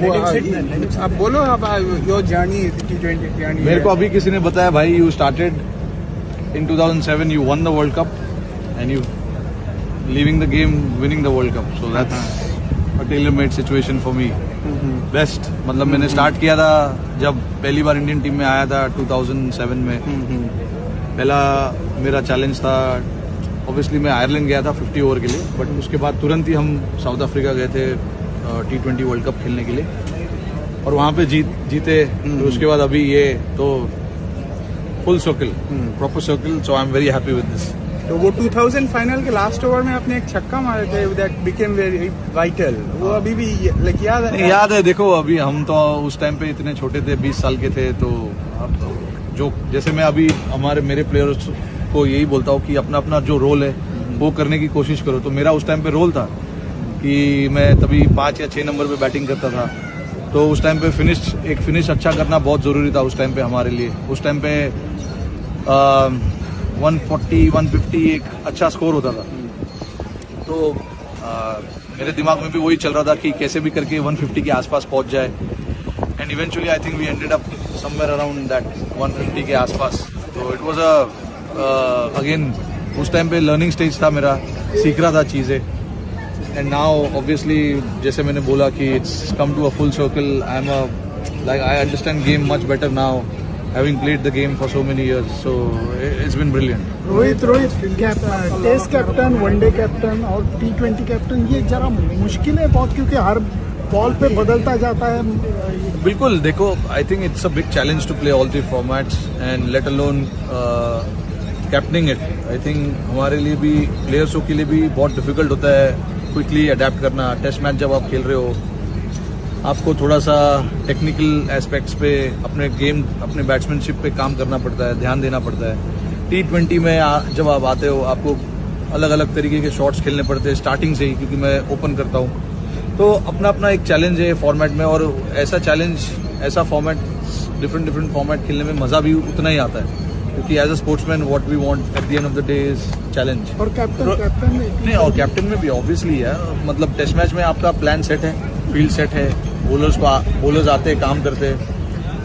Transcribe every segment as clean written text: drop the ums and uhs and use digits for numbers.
आप बोलो अब योर जर्नी T20 जर्नी। मेरे को अभी किसी ने बताया भाई you started in 2007 you one the world cup and you leaving the game winning the world cup, so that's a tailor made situation for me. Best मतलब मैंने स्टार्ट किया था जब पहली बार इंडियन टीम में आया था 2007 में। पहला मेरा चैलेंज था, ऑब्वियसली मैं आयरलैंड गया था 50 ओवर के लिए, बट उसके बाद तुरंत ही हम साउथ अफ्रीका गए थे T20 वर्ल्ड कप खेलने के लिए और वहाँ पे जीते। तो उसके बाद अभी ये तो full circle, proper circle, so I am very happy with this. तो वो 2000 फाइनल के लास्ट ओवर में आपने एक छक्का मारे थे, दैट बिकेम वेरी वाइटल, वो अभी भी लाइक याद है? याद है। देखो अभी हम तो उस टाइम पे इतने छोटे थे, 20 साल के थे, तो अब जो जैसे मैं अभी मेरे प्लेयर्स को यही बोलता हूँ कि अपना अपना जो रोल है वो करने की कोशिश करो। तो मेरा उस टाइम पे रोल था कि मैं तभी 5 या 6 नंबर पे बैटिंग करता था, तो उस टाइम पे फिनिश अच्छा करना बहुत ज़रूरी था उस टाइम पे हमारे लिए। उस टाइम पे 140 150 एक अच्छा स्कोर होता था, तो मेरे दिमाग में भी वही चल रहा था कि कैसे भी करके 150 के आसपास पहुंच जाए, and eventually I think we ended up somewhere around that 150 के आसपास। तो इट वाज अगेन उस टाइम पे लर्निंग स्टेज था मेरा, सीख रहा था चीज़ें, एंड नाउ ऑब्वियसली जैसे मैंने बोला कि it's come to a full circle. I understand game much better now, having played the game for so many years, so it's been brilliant. Rohit test captain, one day captain और T20 captain, ये जरा मुश्किल है बहुत, क्योंकि हर बॉल पे बदलता जाता है। बिल्कुल, देखो I think it's a big challenge to play all the formats and let alone captaining it. I think हमारे लिए भी, प्लेयर्सों के लिए भी बहुत डिफिकल्ट होता है क्विकली अडेप्ट करना। टेस्ट मैच जब आप खेल रहे हो, आपको थोड़ा सा टेक्निकल एस्पेक्ट्स पे, अपने गेम, अपने बैट्समैनशिप पे काम करना पड़ता है, ध्यान देना पड़ता है। T20 में जब आप आते हो, आपको अलग अलग तरीके के शॉट्स खेलने पड़ते हैं स्टार्टिंग से ही, क्योंकि मैं ओपन करता हूँ। तो अपना अपना एक चैलेंज है फॉर्मेट में, और ऐसा चैलेंज, ऐसा फॉर्मेट, डिफरेंट फॉर्मेट खेलने में मज़ा भी उतना ही आता है, क्योंकि as a sportsman what we want at the end of the day is challenge. और कैप्टन नहीं, और कैप्टन में भी ऑब्वियसली है, मतलब टेस्ट मैच में आपका प्लान सेट है, फील्ड सेट है, बॉलर्स आते हैं, काम करते हैं,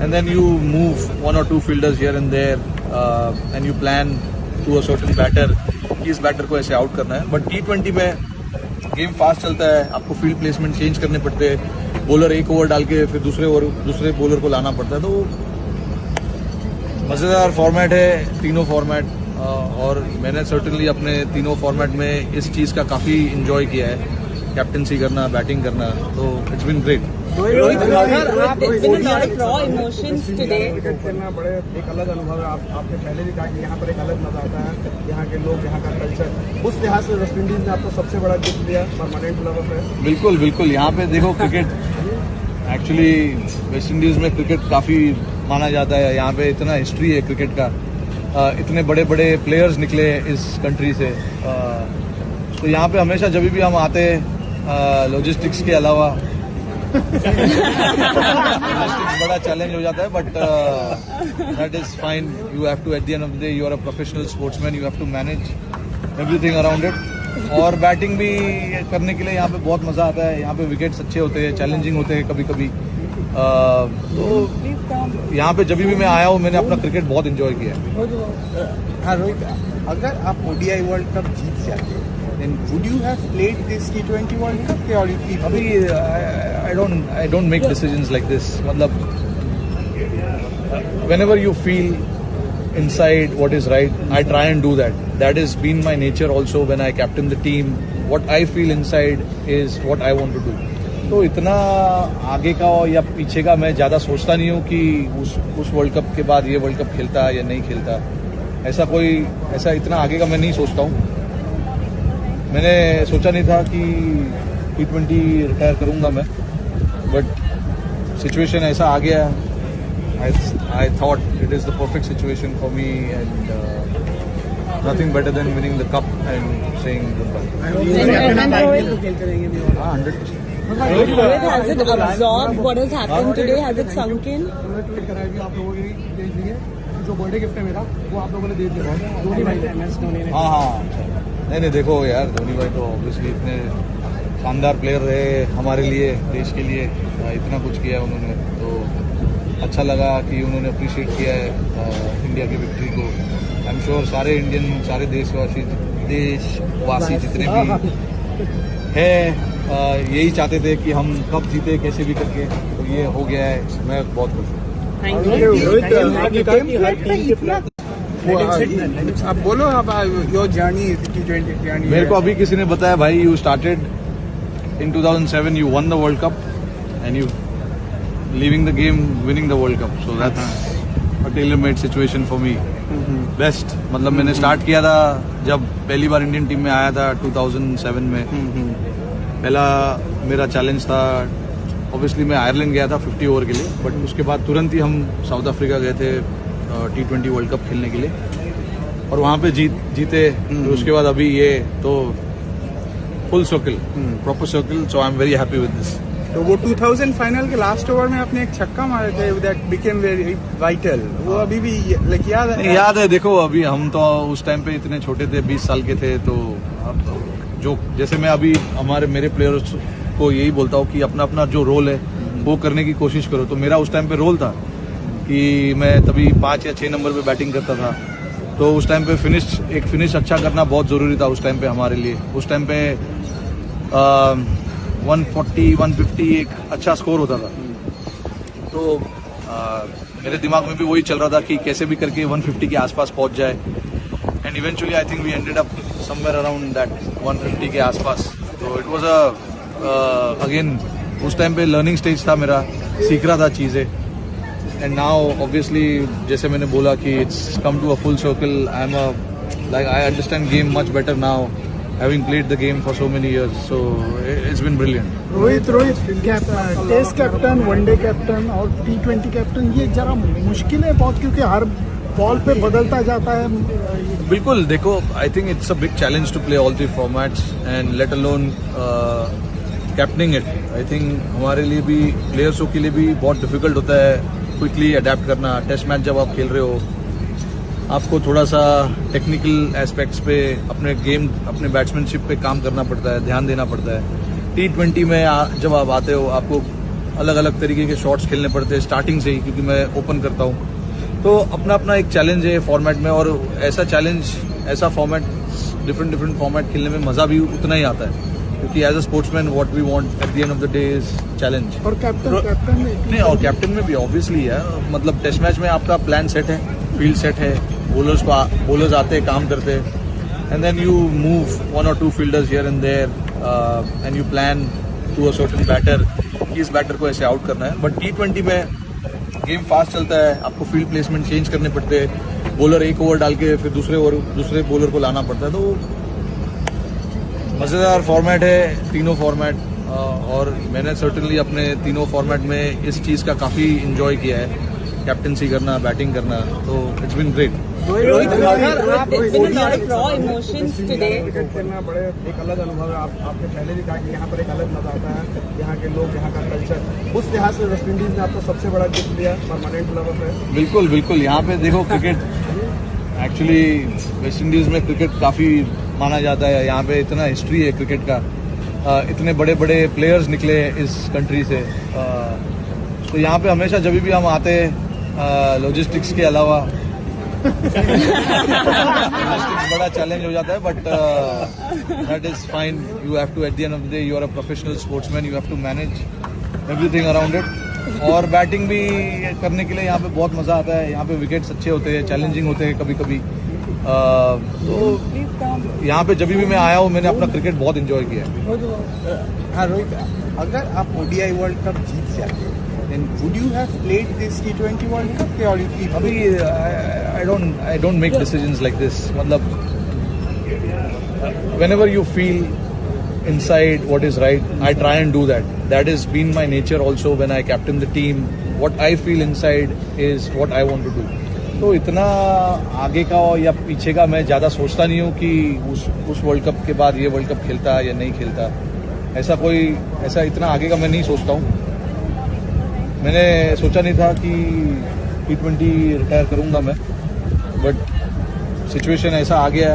and then you move 1 or 2 fielders here and there and you plan to a certain batter कि इस बैटर को ऐसे आउट करना है। बट T20 में गेम फास्ट चलता है, आपको फील्ड प्लेसमेंट चेंज करने पड़ते हैं, बॉलर एक ओवर डाल के फिर दूसरे बॉलर को लाना पड़ता है। तो मज़ेदार फॉर्मेट है तीनों फॉर्मेट, और मैंने सर्टेनली अपने तीनों फॉर्मेट में इस चीज़ का काफ़ी इंजॉय किया है, कैप्टनसी करना, बैटिंग करना, तो it's been great. Rohit, it's been a lot of raw emotions today. Cricket खेलना बड़े एक अलग अनुभव है। आपने पहले भी कहा कि यहाँ पर एक अलग मजा आता है, यहाँ के लोग, यहाँ का कल्चर। उस लिहाज से वेस्ट इंडीज ने आपको सबसे बड़ा गिफ्ट दिया, परमानेंट लवर है। बिल्कुल बिल्कुल, यहाँ पे देखो क्रिकेट, एक्चुअली वेस्ट इंडीज में क्रिकेट काफ़ी माना जाता है। यहाँ पे इतना हिस्ट्री है क्रिकेट का, इतने बड़े बड़े प्लेयर्स निकले इस कंट्री से, तो यहाँ पे हमेशा जब भी हम आते हैं, लॉजिस्टिक्स के अलावा बड़ा चैलेंज हो जाता है, but that is fine. You have to, at the end of the day, you are a professional sportsman, you have to manage everything around it. और बैटिंग भी करने के लिए यहाँ पे बहुत मजा आता है। यहाँ पे विकेट्स अच्छे होते हैं, चैलेंजिंग होते हैं कभी कभी, तो यहाँ पे जब भी मैं आया हूँ, मैंने अपना क्रिकेट बहुत इंजॉय किया है। हाँ रोहित, अगर आप ODI वर्ल्ड कप जीत जाते, then would you have played this T20 World Cup or you अभी I don't make decisions like this. मतलब whenever you feel inside what is right, I try and do that. That has been my nature also when I captain the team. What I feel inside is what I want to do. तो इतना आगे का या पीछे का मैं ज़्यादा सोचता नहीं हूँ कि उस वर्ल्ड कप के बाद ये वर्ल्ड कप खेलता या नहीं खेलता। ऐसा इतना आगे का मैं नहीं सोचता हूँ। मैंने सोचा नहीं था कि T20 रिटायर करूंगा मैं, बट सिचुएशन ऐसा आ गया। I thought it is the perfect situation for me, and nothing better than winning the cup and saying goodbye. 100%। Rohit, has it absorbed what has happened today? Has it sunk in? आप लोगों के लिए जो birthday gift है मेरा, वो आप लोगों ने दे दिया, धोनी भाई ने। हाँ, नहीं देखो यार, धोनी भाई तो ऑब्वियसली इतने शानदार प्लेयर रहे हमारे लिए, देश के लिए इतना कुछ किया उन्होंने, तो अच्छा लगा कि उन्होंने अप्रिशिएट किया है इंडिया की विक्ट्री को। आई एम श्योर सारे इंडियन, सारे देशवासी जितने भी हैं यही चाहते थे कि हम कब जीते कैसे भी करके, तो ये हो गया है, मैं बहुत खुश हूँ। आप बोलो, अब योर जर्नी T20 जर्नी। मेरे को अभी किसी ने बताया, भाई you started in 2007, you one the world cup and you leaving the game winning the world cup, so that's a tailor made situation for me. Best, मतलब मैंने स्टार्ट किया था जब पहली बार इंडियन टीम में आया था 2007 में। पहला मेरा चैलेंज था, ऑब्वियसली मैं आयरलैंड गया था 50 ओवर के लिए, बट उसके बाद तुरंत ही हम साउथ अफ्रीका गए थे T20 वर्ल्ड कप खेलने के लिए, और वहाँ पे जीते। तो उसके बाद अभी ये तो full circle, proper circle, so I am very happy with this. तो वो 2000 फाइनल के लास्ट ओवर में आपने एक छक्का मारे थे, दैट बिकेम वेरी वाइटल, वो अभी भी लाइक याद है? याद है, देखो अभी हम तो उस टाइम पे इतने छोटे थे, 20 साल के थे, तो अब जो जैसे मैं अभी मेरे प्लेयर्स को यही बोलता हूँ कि अपना अपना जो रोल है वो करने की कोशिश करो। तो मेरा उस टाइम पे रोल था कि मैं तभी 5 या 6 नंबर पे बैटिंग करता था, तो उस टाइम पे फिनिश अच्छा करना बहुत ज़रूरी था उस टाइम पे हमारे लिए। उस टाइम पे 140, 150 एक अच्छा स्कोर होता था, तो मेरे दिमाग में भी वही चल रहा था कि कैसे भी करके 150 के आसपास पहुंच जाए, and eventually I think we ended up somewhere around that 150 के आसपास। तो इट वाज अगेन उस टाइम पे लर्निंग स्टेज था मेरा, सीख रहा था चीज़ें, एंड नाउ ऑब्वियसली जैसे मैंने बोला कि it's come to a full circle, I understand game much better now, having played the game for so many years, so it's been brilliant. Rohit test captain, one day captain और T20 captain, ये जरा मुश्किल है बहुत, क्योंकि हर बॉल पे बदलता जाता है। बिल्कुल, देखो I think it's a big challenge to play all 3 formats and let alone captaining it. I think हमारे लिए भी, प्लेयर्सों के लिए भी बहुत डिफिकल्ट होता है क्विकली अडेप्ट करना। टेस्ट मैच जब आप खेल रहे हो, आपको थोड़ा सा टेक्निकल एस्पेक्ट्स पे, अपने गेम, अपने बैट्समैनशिप पे काम करना पड़ता है, ध्यान देना पड़ता है। T20 में जब आप आते हो, आपको अलग अलग तरीके के शॉट्स खेलने पड़ते हैं स्टार्टिंग से ही, क्योंकि मैं ओपन करता हूँ, तो अपना अपना एक चैलेंज है फॉर्मेट में, और ऐसा चैलेंज, ऐसा फॉर्मेट, डिफरेंट फॉर्मेट खेलने में मज़ा भी उतना ही आता है, क्योंकि as a sportsman what we want at the end of the day is challenge. और कैप्टन नहीं, और कैप्टन में भी ऑब्वियसली है, मतलब टेस्ट मैच में आपका प्लान सेट है, फील्ड सेट है, बॉलर्स आते हैं, काम करते हैं, and then you move 1 or 2 fielders here and there, and you plan to a certain batter कि इस बैटर को ऐसे आउट करना है। बट T20 में गेम फास्ट चलता है, आपको फील्ड प्लेसमेंट चेंज करने पड़ते हैं, बॉलर एक ओवर डाल के फिर दूसरे बॉलर को लाना पड़ता है, तो मज़ेदार फॉर्मेट है तीनों फॉर्मेट, और मैंने सर्टेनली अपने तीनों फॉर्मेट में इस चीज़ का काफ़ी इंजॉय किया है, कैप्टनसी करना, बैटिंग करना, तो it's been great. Rohit, there's been a lot of raw emotions today. Cricket खेलना बड़े एक अलग अनुभव है। आपने पहले भी कहा कि यहाँ पर एक अलग मजा आता है, यहाँ के लोग, यहाँ का कल्चर, उस लिहाज से वेस्ट इंडीज ने आपको सबसे बड़ा गिफ्ट दिया, परमानेंट लवर है। बिल्कुल बिल्कुल, यहाँ पे देखो क्रिकेट, एक्चुअली वेस्ट इंडीज़ में क्रिकेट काफ़ी माना जाता है, यहाँ पे इतना हिस्ट्री है क्रिकेट का, इतने बड़े बड़े प्लेयर्स निकले इस कंट्री से, तो यहाँ पे हमेशा जब भी हम आते हैं, लॉजिस्टिक्स के अलावा बड़ा चैलेंज हो जाता है, but that is fine. You have to, at the end of the day, you are a professional sportsman, you have to manage everything around it, और बैटिंग भी करने के लिए यहाँ पे बहुत मजा आता है। यहाँ पे विकेट्स अच्छे होते हैं, चैलेंजिंग होते हैं कभी कभी, तो यहाँ पे जब भी मैं आया हूँ, मैंने अपना क्रिकेट बहुत इंजॉय किया है। हाँ रोहित, अगर आप ODI वर्ल्ड कप जीत जाते, then would you have played this T20 World Cup, or you keep? अभी I don't make decisions like this. मतलब whenever you feel inside what is right, I try and do that. That has been my nature also when I captain the team. What I feel inside is what I want to do. तो इतना आगे का या पीछे का मैं ज़्यादा सोचता नहीं हूँ कि उस वर्ल्ड कप के बाद ये वर्ल्ड कप खेलता या नहीं खेलता, ऐसा इतना आगे का मैं नहीं सोचता हूँ। मैंने सोचा नहीं था कि T20 रिटायर करूंगा मैं, बट सिचुएशन ऐसा आ गया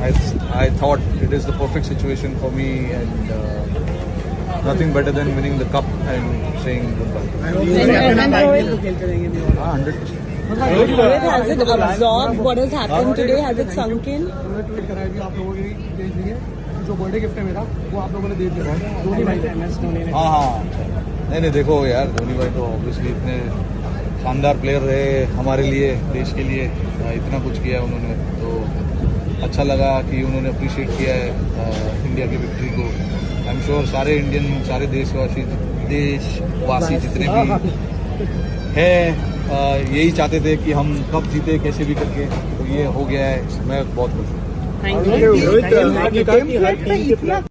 I thought it is the perfect situation for me, and nothing better than winning the cup and saying goodbye. And Rohit, 100%. Rohit, has it absorbed what has happened today? Has it sunk in? उन्होंने tweet कराया कि आप लोगों की भेज दी है जो birthday gift है मेरा वो आप लोगों ने दे दिया धोनी भाई ने हाँ हाँ नहीं देखो यार, धोनी भाई तो ऑब्वियसली इतने शानदार प्लेयर रहे हमारे लिए, देश के लिए इतना कुछ किया उन्होंने, तो अच्छा लगा कि उन्होंने अप्रिशिएट किया है इंडिया की विक्ट्री को। आई एम श्योर सारे इंडियन, सारे देशवासी जितने भी हैं यही चाहते थे कि हम कब जीते कैसे भी करके, तो ये हो गया है, मैं बहुत खुश हूँ। Thank you. रोहित